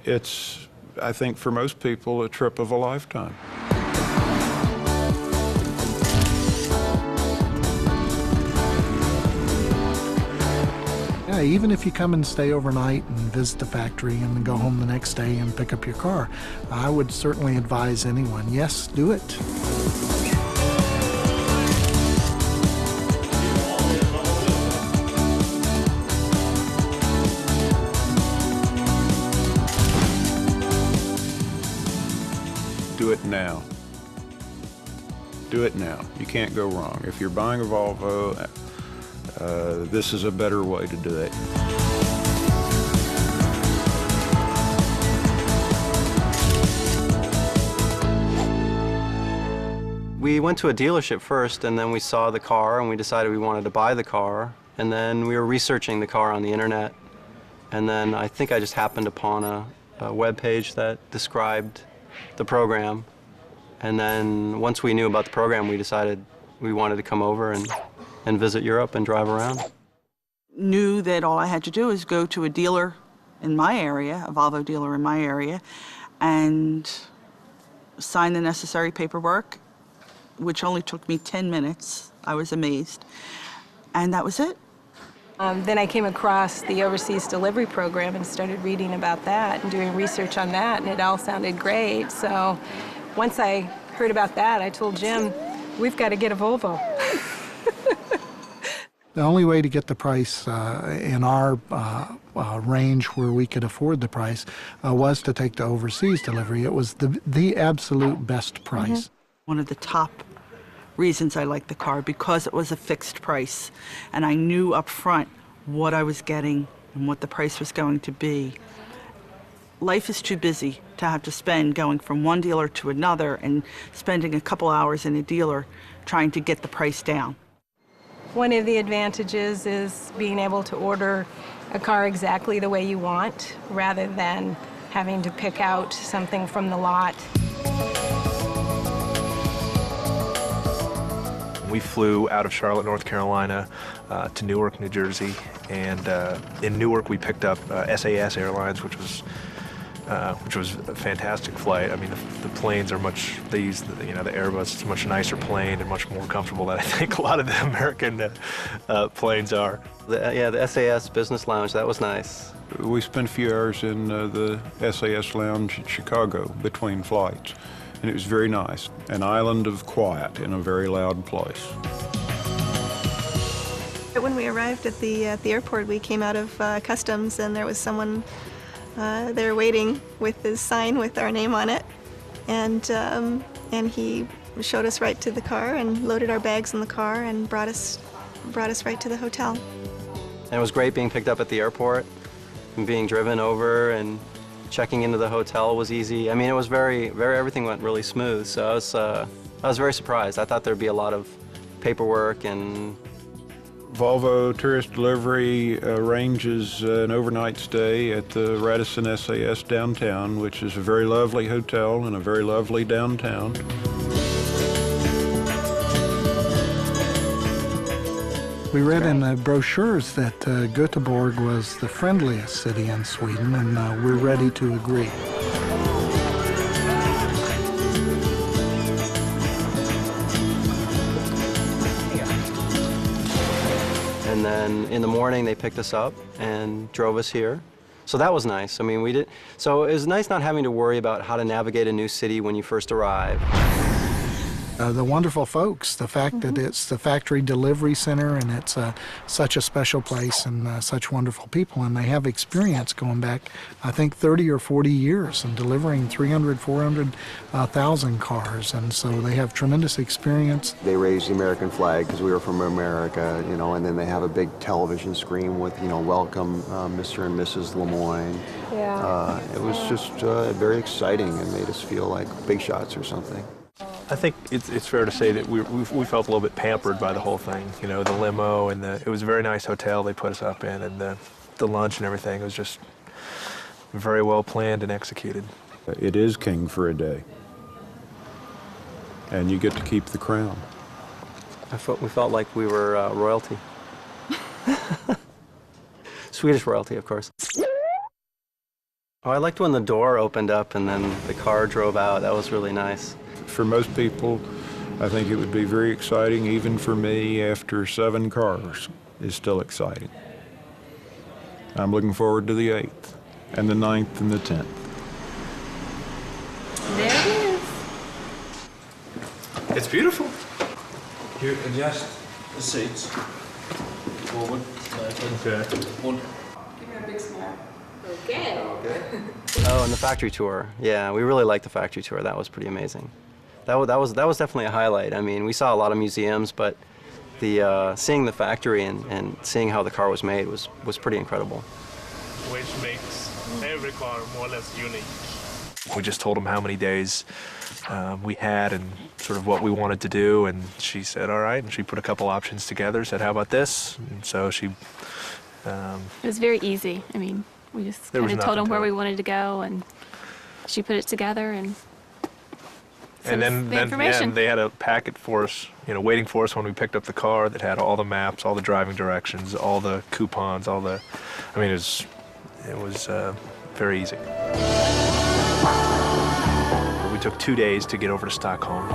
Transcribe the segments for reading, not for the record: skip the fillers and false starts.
it's, I think for most people, a trip of a lifetime. Yeah, even if you come and stay overnight and visit the factory and then go home the next day and pick up your car, I would certainly advise anyone, yes, do it. Do it now. Do it now. You can't go wrong. If you're buying a Volvo, this is a better way to do it. We went to a dealership first, and then we saw the car, and we decided we wanted to buy the car. And then we were researching the car on the internet. And then I think I just happened upon a web page that described the program. And then once we knew about the program, we decided we wanted to come over and visit Europe and drive around. Knew that all I had to do was go to a dealer in my area, a Volvo dealer in my area, and sign the necessary paperwork, which only took me 10 minutes. I was amazed. And that was it. Then I came across the overseas delivery program and started reading about that and doing research on that, and it all sounded great. So once I heard about that, I told Jim, we've got to get a Volvo. The only way to get the price in our range where we could afford the price was to take the overseas delivery. It was the absolute best price. One of the top reasons I liked the car, because it was a fixed price, and I knew up front what I was getting and what the price was going to be. Life is too busy to have to spend going from one dealer to another and spending a couple hours in a dealer trying to get the price down. One of the advantages is being able to order a car exactly the way you want, rather than having to pick out something from the lot. We flew out of Charlotte, North Carolina to Newark, New Jersey, and in Newark we picked up SAS Airlines, which was a fantastic flight. I mean, the planes are much, the Airbus is a much nicer plane and much more comfortable than I think a lot of the American planes are. The SAS Business Lounge, that was nice. We spent a few hours in the SAS Lounge in Chicago between flights, and it was very nice. An island of quiet in a very loud place. When we arrived at the airport, we came out of customs, and there was someone there waiting with his sign with our name on it, and he showed us right to the car and loaded our bags in the car and brought us right to the hotel. And it was great being picked up at the airport and being driven over, and checking into the hotel was easy. I mean, it was everything went really smooth. So I was very surprised. I thought there'd be a lot of paperwork and. Volvo Tourist Delivery arranges an overnight stay at the Radisson SAS downtown, which is a very lovely hotel in a very lovely downtown. We read in the brochures that Göteborg was the friendliest city in Sweden, and we're ready to agree. And then in the morning, they picked us up and drove us here. So that was nice. I mean, so it was nice not having to worry about how to navigate a new city when you first arrive. The wonderful folks, the fact that it's the factory delivery center, and it's such a special place, and such wonderful people, and they have experience going back, I think, 30 or 40 years and delivering 300, 400,000 cars, and so they have tremendous experience. They raised the American flag because we were from America, and then they have a big television screen with, welcome Mr. and Mrs. Lemoyne. Yeah. It was just very exciting and made us feel like big shots or something. I think it's fair to say that we felt a little bit pampered by the whole thing. The limo, and it was a very nice hotel they put us up in, and the lunch and everything was just very well planned and executed. It is king for a day, and you get to keep the crown. We felt like we were royalty. Swedish royalty, of course. Oh, I liked when the door opened up and then the car drove out. That was really nice. For most people, I think it would be very exciting. Even for me, after 7 cars, is still exciting. I'm looking forward to the 8th, and the 9th, and the 10th. There it is. It's beautiful. You adjust the seats. Forward. Okay. One. Give me a big smile. Okay. Oh, and the factory tour. Yeah, we really liked the factory tour. That was pretty amazing. That was definitely a highlight. I mean, we saw a lot of museums, but the seeing the factory and seeing how the car was made was pretty incredible. Which makes every car more or less unique. We just told them how many days we had and sort of what we wanted to do, and she said, all right, and she put a couple options together, said, how about this? And so she... It was very easy. I mean, we just kind of told them where we wanted to go, and she put it together and sent us the information. Yeah, they had a packet for us, you know, waiting for us when we picked up the car that had all the maps, all the driving directions, all the coupons, all the... I mean, it was very easy. We took 2 days to get over to Stockholm.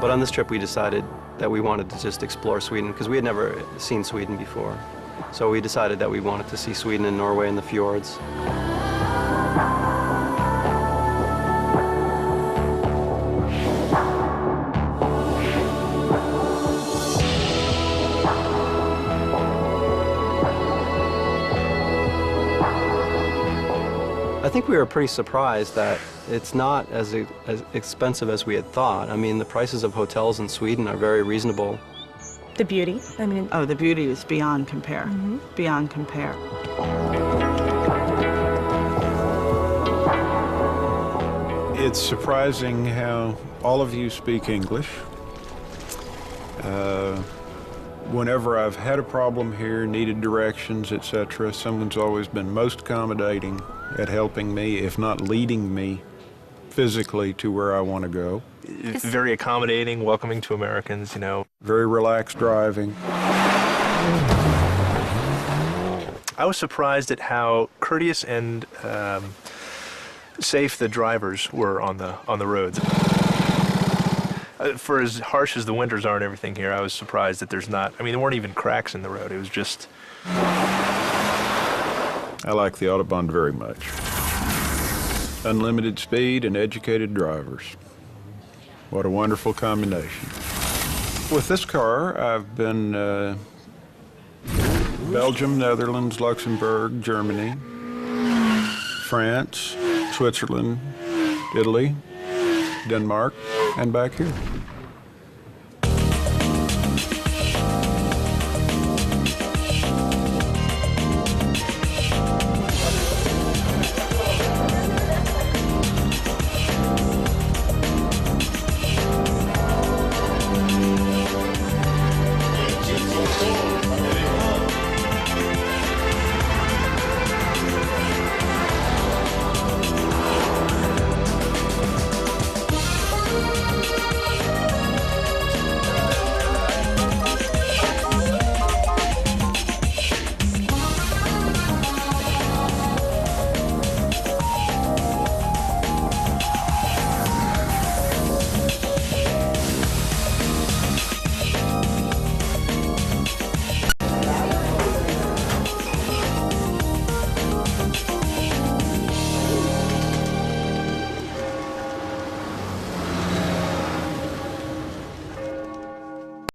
But on this trip, we decided that we wanted to just explore Sweden because we had never seen Sweden before. So we decided that we wanted to see Sweden and Norway and the fjords. I think we were pretty surprised that it's not as expensive as we had thought. I mean, the prices of hotels in Sweden are very reasonable. The beauty. I mean, Oh, the beauty was beyond compare. Beyond compare. It's surprising how all of you speak English. Whenever I've had a problem here, needed directions, etc., someone's always been most accommodating at helping me, if not leading me physically to where I want to go. Very accommodating, welcoming to Americans, you know. Very relaxed driving. I was surprised at how courteous and safe the drivers were on the roads. For as harsh as the winters are and everything here, I was surprised that there's not, I mean, there weren't even cracks in the road. It was just... I like the Autobahn very much. Unlimited speed and educated drivers. What a wonderful combination. With this car, I've been Belgium, Netherlands, Luxembourg, Germany, France, Switzerland, Italy, Denmark, and back here.